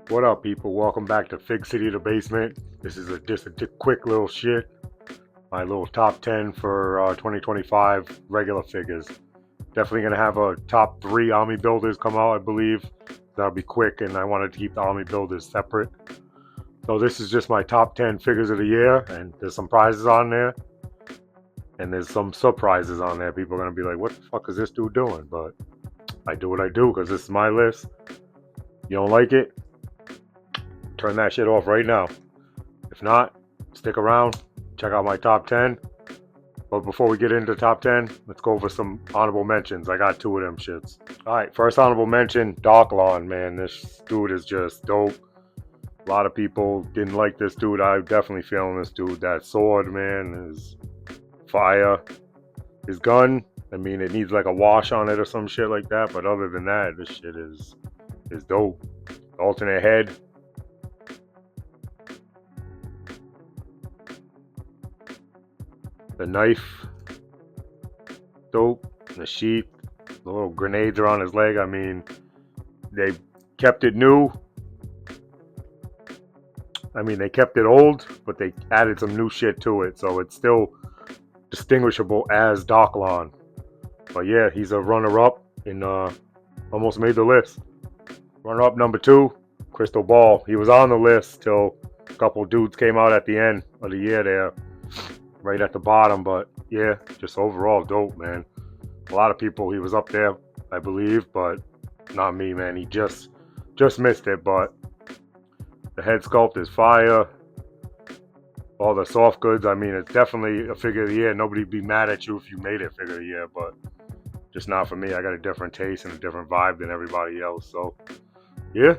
What up, people? Welcome back to Fig City the Basement. This is just a quick little shit. My little top 10 for 2025 regular figures. Definitely going to have a top 3 Army Builders come out, I believe. That'll be quick, and I wanted to keep the Army Builders separate. So this is just my top 10 figures of the year, and there's some prizes on there. And there's some surprises on there. People are going to be like, what the fuck is this dude doing? But I do what I do because this is my list. You don't like it? Turn that shit off right now. If not, stick around, check out my top 10. But before we get into top 10, let's go over some honorable mentions. I got 2 of them shits. Alright, first honorable mention, Darklon, man. This dude is just dope. A lot of people didn't like this dude. I'm definitely feeling this dude. That sword, man, is fire. His gun, I mean, it needs like a wash on it or some shit like that. But other than that, this shit is dope. Alternate head. The knife, dope. The sheath, the little grenades are on his leg. I mean, they kept it new. I mean, they kept it old, but they added some new shit to it, so it's still distinguishable as Darklon. But yeah, he's a runner-up and almost made the list. Runner-up number 2, Crystal Ball. He was on the list till a couple dudes came out at the end of the year there. Right at the bottom, but yeah, just overall dope, man. A lot of people, he was up there, I believe, but not me, man. He just missed it, but the head sculpt is fire. All the soft goods, I mean, it's definitely a figure of the year. Nobody'd be mad at you if you made it figure of the year, but just not for me. I got a different taste and a different vibe than everybody else, so yeah,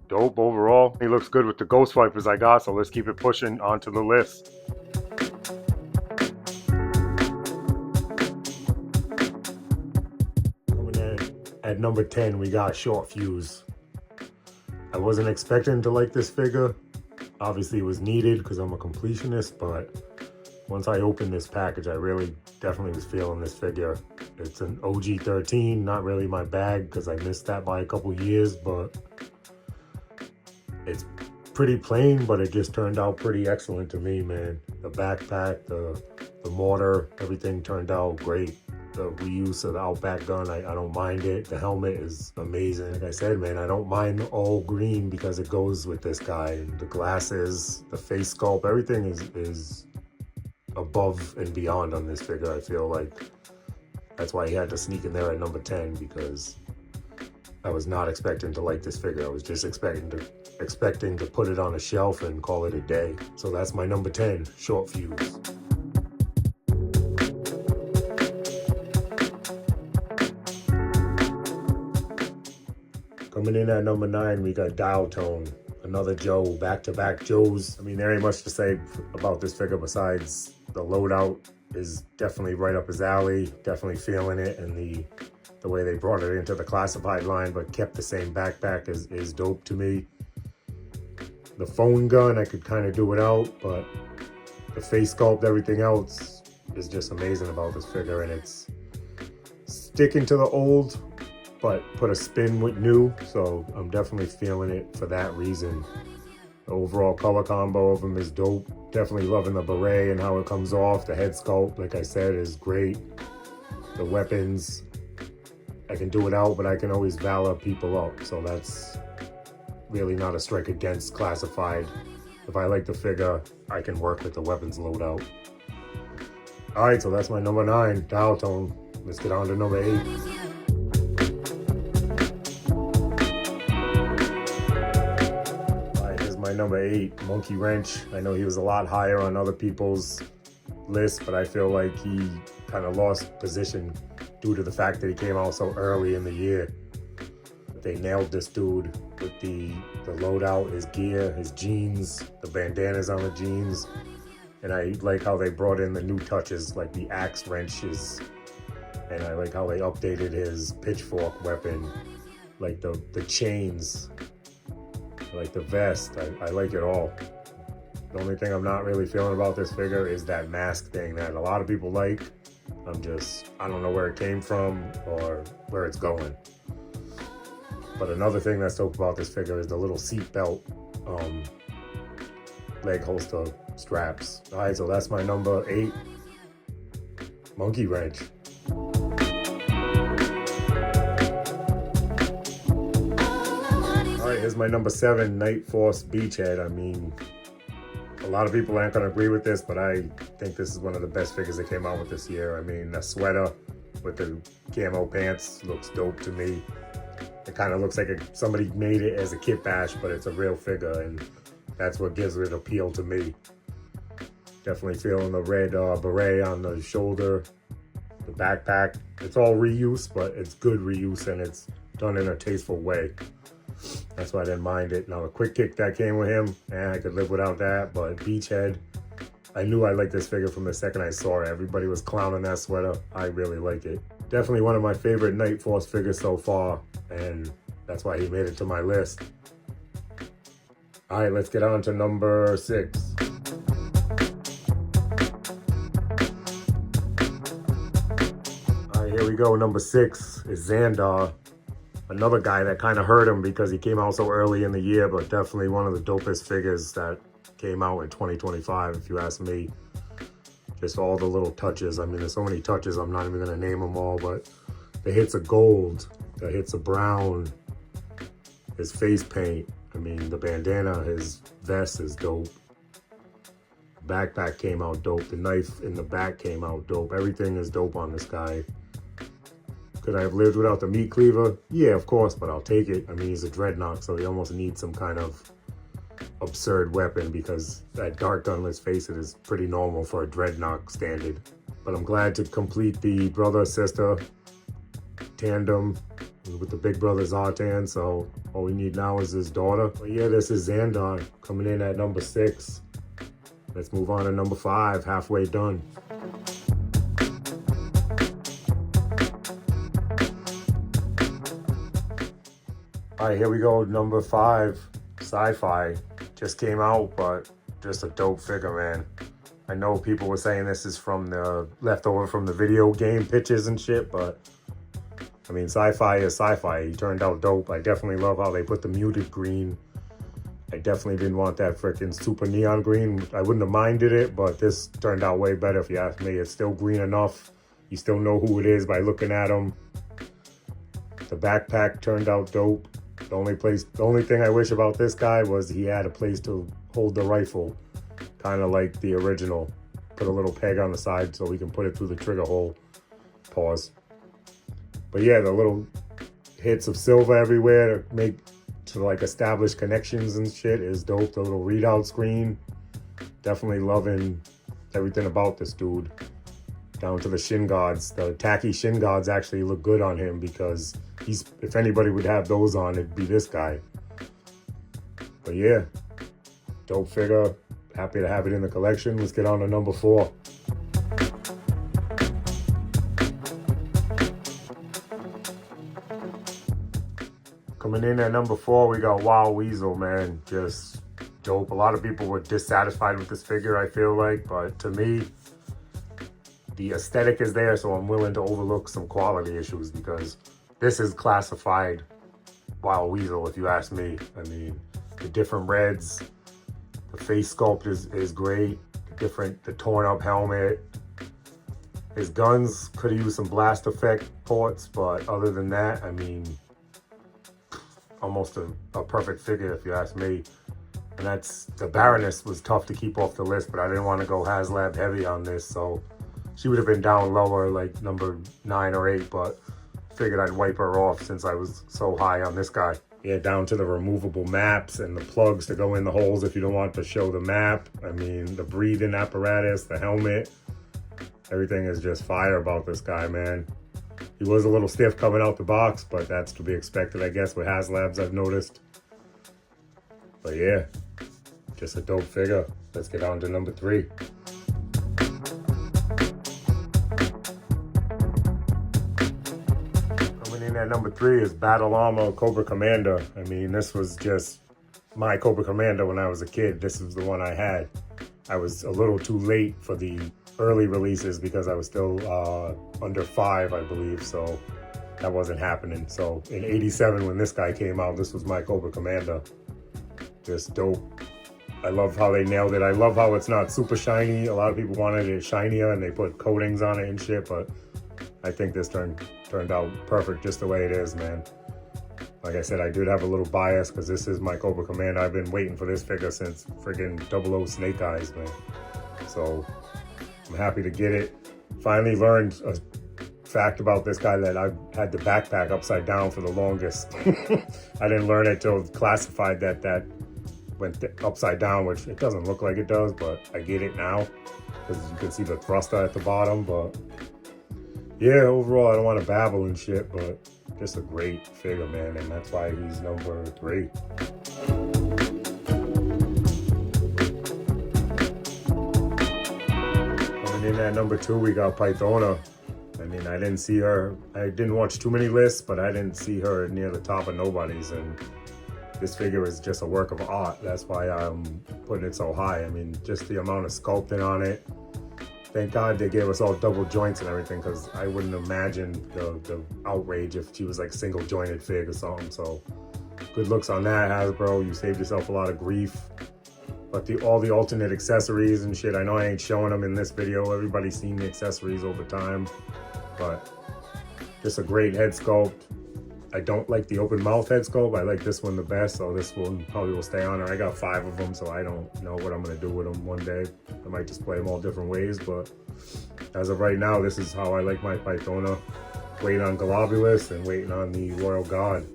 dope overall. He looks good with the Ghost Vipers I got, so let's keep it pushing onto the list. At number 10, we got Short Fuse. I wasn't expecting to like this figure. Obviously, it was needed because I'm a completionist, but once I opened this package, I really definitely was feeling this figure. It's an OG 13, not really my bag because I missed that by a couple years, but it's pretty plain, but it just turned out pretty excellent to me, man. The backpack, the mortar, everything turned out great. The reuse of the Outback gun, I don't mind it. The helmet is amazing. Like I said, man, I don't mind all green because it goes with this guy. And the glasses, the face sculpt, everything is above and beyond on this figure. I feel like that's why he had to sneak in there at number 10, because I was not expecting to like this figure. I was just expecting to put it on a shelf and call it a day. So that's my number 10, Short Fuse. Coming in at number 9, we got Dial Tone. Another Joe, back-to-back Joes. I mean, there ain't much to say about this figure besides the loadout is definitely right up his alley. Definitely feeling it, and the way they brought it into the classified line but kept the same backpack is dope to me. The phone gun, I could kind of do without, but the face sculpt, everything else is just amazing about this figure, and it's sticking to the old but put a spin with new, so I'm definitely feeling it for that reason. The overall color combo of him is dope. Definitely loving the beret and how it comes off. The head sculpt, like I said, is great. The weapons, I can do it out, but I can always valor people up, so that's really not a strike against classified. If I like the figure, I can work with the weapons loadout. All right, so that's my number 9, Dial Tone. Let's get on to number 8. My number 8, Monkey Wrench. I know he was a lot higher on other people's list, but I feel like he kind of lost position due to the fact that he came out so early in the year. They nailed this dude with the loadout, his gear, his jeans, the bandanas on the jeans, and I like how they brought in the new touches like the axe wrenches, and I like how they updated his pitchfork weapon, like the chains, like the vest. I like it all. The only thing I'm not really feeling about this figure is that mask thing that a lot of people like. I don't know where it came from or where it's going. But another thing that's dope about this figure is the little seat belt leg holster straps. All right, so that's my number 8, Monkey Wrench. All right, here's my number 7, Night Force Beachhead. I mean, a lot of people aren't gonna agree with this, but I think this is one of the best figures that came out with this year. I mean, the sweater with the camo pants looks dope to me. It kind of looks like somebody made it as a kit bash, but it's a real figure, and that's what gives it appeal to me. Definitely feeling the red beret on the shoulder, the backpack. It's all reuse, but it's good reuse, and it's done in a tasteful way. That's why I didn't mind it. Now, the quick kick that came with him, I could live without that, but Beachhead, I knew I liked this figure from the second I saw it. Everybody was clowning that sweater. I really like it. Definitely one of my favorite Night Force figures so far, and that's why he made it to my list. All right, let's get on to number 6. All right, here we go. Number 6 is Xandar. Another guy that kind of hurt him because he came out so early in the year, but definitely one of the dopest figures that came out in 2025, if you ask me. Just all the little touches. I mean, there's so many touches, I'm not even gonna name them all, but the hits of gold, the hits of brown, his face paint, I mean, the bandana, his vest is dope. The backpack came out dope. The knife in the back came out dope. Everything is dope on this guy. Could I have lived without the meat cleaver? Yeah, of course, but I'll take it. I mean, he's a dreadnought, so he almost needs some kind of absurd weapon because that dark gunless face, it is pretty normal for a dreadnought standard. But I'm glad to complete the brother-sister tandem with the big brother Zartan, so all we need now is his daughter. But yeah, this is Xandar coming in at number 6. Let's move on to number 5, halfway done. All right, here we go, number 5, Sci-Fi. Just came out, but just a dope figure, man. I know people were saying this is from the leftover from the video game pitches and shit, but I mean, Sci-Fi is Sci-Fi. He turned out dope. I definitely love how they put the muted green. I definitely didn't want that freaking super neon green. I wouldn't have minded it, but this turned out way better if you ask me. It's still green enough. You still know who it is by looking at him. The backpack turned out dope. The only thing I wish about this guy was he had a place to hold the rifle, kind of like the original. Put a little peg on the side so we can put it through the trigger hole. Pause. But yeah, the little hits of silver everywhere to like establish connections and shit is dope. The little readout screen. Definitely loving everything about this dude. Down to the shin guards. The tacky shin guards actually look good on him because if anybody would have those on, it'd be this guy. But yeah, dope figure. Happy to have it in the collection. Let's get on to number 4. Coming in at number 4, we got Wow Weasel, man. Just dope. A lot of people were dissatisfied with this figure, I feel like, but to me, the aesthetic is there, so I'm willing to overlook some quality issues because this is classified Wow Weasel, if you ask me. I mean, the different reds, the face sculpt is great. The torn up helmet. His guns could have used some blast effect ports, but other than that, I mean, almost a perfect figure, if you ask me. And the Baroness was tough to keep off the list, but I didn't want to go HasLab heavy on this, so she would have been down lower, like number 9 or 8, but figured I'd wipe her off since I was so high on this guy. Yeah, down to the removable maps and the plugs to go in the holes if you don't want to show the map. I mean, the breathing apparatus, the helmet, everything is just fire about this guy, man. He was a little stiff coming out the box, but that's to be expected, I guess, with HasLabs, I've noticed. But yeah, just a dope figure. Let's get on to number 3. Coming in at number 3 is Battle Armor Cobra Commander. I mean, this was just my Cobra Commander when I was a kid. This is the one I had. I was a little too late for the early releases because I was still under 5, I believe. So that wasn't happening. So in '87, when this guy came out, this was my Cobra Commander. Just dope. I love how they nailed it. I love how it's not super shiny. A lot of people wanted it shinier and they put coatings on it and shit, but I think this turned out perfect just the way it is, man. Like I said, I did have a little bias because this is my Cobra Commander. I've been waiting for this figure since friggin' 00 Snake Eyes, man. So I'm happy to get it. Finally learned a fact about this guy that I had the backpack upside down for the longest. I didn't learn it till classified that went upside down, which it doesn't look like it does, but I get it now because you can see the thruster at the bottom. But yeah, overall, I don't want to babble and shit, but just a great figure, man, and that's why he's number 3. Coming in at number 2, we got Pythona. I mean, I didn't see her. I didn't watch too many lists, but I didn't see her near the top of nobody's, and this figure is just a work of art. That's why I'm putting it so high. I mean, just the amount of sculpting on it. Thank God they gave us all double joints and everything, because I wouldn't imagine the outrage if she was like single jointed fig or something. So good looks on that, Hasbro. You saved yourself a lot of grief. But all the alternate accessories and shit, I know I ain't showing them in this video. Everybody's seen the accessories over time. But just a great head sculpt. I don't like the open mouth head sculpt. I like this one the best, so this one probably will stay on there. I got 5 of them, so I don't know what I'm gonna do with them one day. I might just play them all different ways, but as of right now, this is how I like my Pythona. Waiting on Globulus and waiting on the Royal God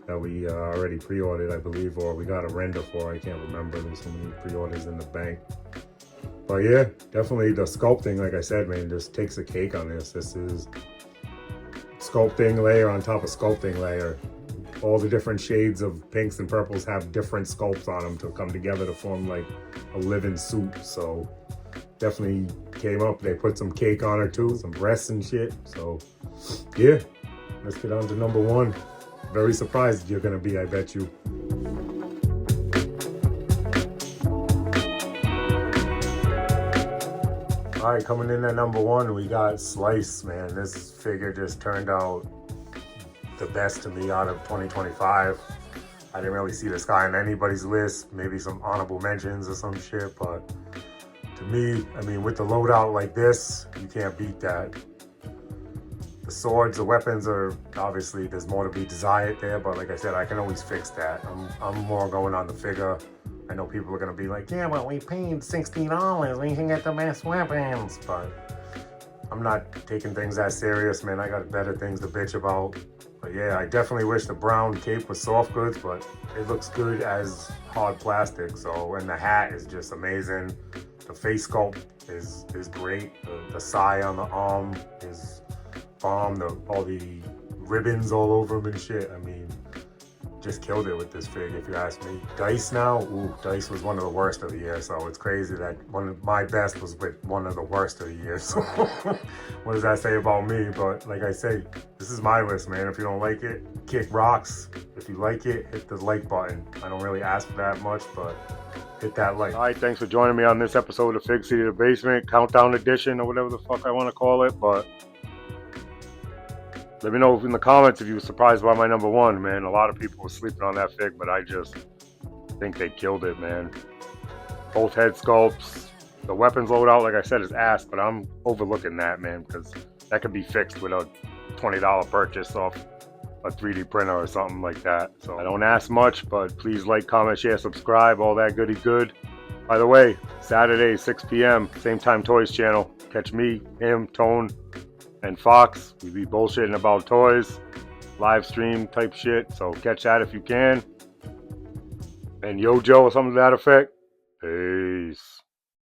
that we already pre-ordered, I believe, or we got a render for. I can't remember. There's so many pre-orders in the bank. But yeah, definitely the sculpting, like I said, man, just takes a cake on this. This is sculpting layer on top of sculpting layer. All the different shades of pinks and purples have different sculpts on them to come together to form like a living suit. So definitely came up. They put some cake on her too, some breasts and shit. So yeah, let's get on to number 1. Very surprised you're gonna be, I bet you. All right, coming in at number 1, we got Slice, man. This figure just turned out the best to me out of 2025. I didn't really see this guy on anybody's list, maybe some honorable mentions or some shit, but to me, I mean, with the loadout like this, you can't beat that. The swords, the weapons are, obviously, there's more to be desired there, but like I said, I can always fix that. I'm more going on the figure. I know people are gonna be like, yeah, but we paid $60, we can get the best weapons, but I'm not taking things that serious, man. I got better things to bitch about. But yeah, I definitely wish the brown cape was soft goods, but it looks good as hard plastic. So, and the hat is just amazing. The face sculpt is great. The sai on the arm is bomb. All the ribbons all over him and shit. I mean, just killed it with this fig, if you ask me. Dice now, ooh, Dice was one of the worst of the year, so it's crazy that one of my best was with one of the worst of the year. So what does that say about me? But like I say, this is my list, man. If you don't like it, kick rocks. If you like it, hit the like button. I don't really ask for that much, but hit that like. All right, thanks for joining me on this episode of Fig City the Basement, Countdown Edition, or whatever the fuck I want to call it, but let me know in the comments if you were surprised by my number 1, man. A lot of people were sleeping on that fig, but I just think they killed it, man. Both head sculpts. The weapons loadout, like I said, is ass, but I'm overlooking that, man, because that could be fixed with a $20 purchase off a 3D printer or something like that. So I don't ask much, but please like, comment, share, subscribe, all that goody good. By the way, Saturday, 6 p.m., Same Time Toys channel. Catch me, him, Tone, and Fox. We be bullshitting about toys, live stream type shit, so catch that if you can. And Yojo or something to that effect. Peace.